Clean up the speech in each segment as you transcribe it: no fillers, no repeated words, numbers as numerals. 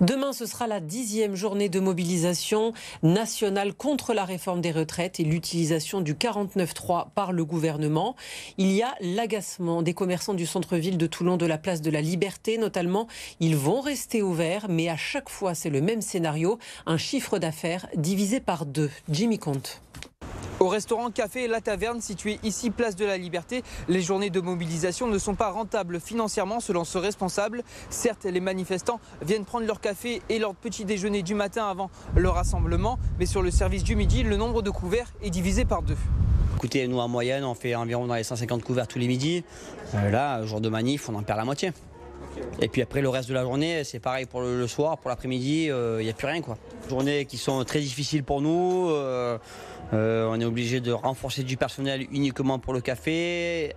Demain, ce sera la 10e journée de mobilisation nationale contre la réforme des retraites et l'utilisation du 49.3 par le gouvernement. Il y a l'agacement des commerçants du centre-ville de Toulon, de la place de la Liberté notamment. Ils vont rester ouverts, mais à chaque fois, c'est le même scénario. Un chiffre d'affaires divisé par 2. Jimmy Comte. Au restaurant Café La Taverne, situé ici place de la Liberté, les journées de mobilisation ne sont pas rentables financièrement selon ce responsable. Certes, les manifestants viennent prendre leur café et leur petit déjeuner du matin avant le rassemblement, mais sur le service du midi, le nombre de couverts est divisé par 2. Écoutez, nous en moyenne, on fait environ dans les 150 couverts tous les midis. Là, jour de manif, on en perd la moitié. Et puis après, le reste de la journée, c'est pareil pour le soir, pour l'après-midi, il n'y a plus rien, quoi. Journées qui sont très difficiles pour nous. On est obligé de renforcer du personnel uniquement pour le café.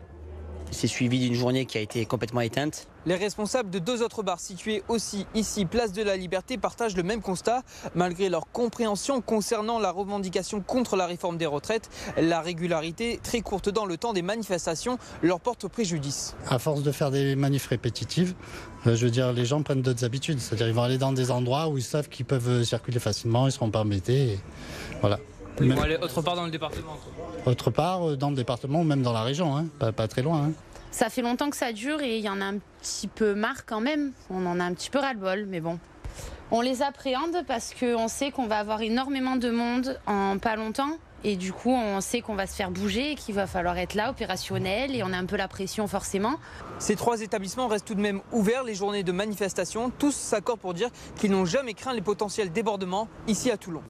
C'est suivi d'une journée qui a été complètement éteinte. Les responsables de 2 autres bars situés aussi ici, place de la Liberté, partagent le même constat. Malgré leur compréhension concernant la revendication contre la réforme des retraites, la régularité très courte dans le temps des manifestations leur porte préjudice. À force de faire des manifs répétitives, les gens prennent d'autres habitudes. C'est-à-dire ils vont aller dans des endroits où ils savent qu'ils peuvent circuler facilement, ils ne seront pas embêtés. Voilà. Ils vont aller autre part dans le département. Autre part, dans le département ou même dans la région, hein, pas très loin. Hein. Ça fait longtemps que ça dure et il y en a un petit peu marre quand même. On en a un petit peu ras-le-bol, mais bon. On les appréhende parce qu'on sait qu'on va avoir énormément de monde en pas longtemps. Et du coup, on sait qu'on va se faire bouger et qu'il va falloir être là, opérationnel. Et on a un peu la pression forcément. Ces 3 établissements restent tout de même ouverts les journées de manifestation. Tous s'accordent pour dire qu'ils n'ont jamais craint les potentiels débordements ici à Toulon.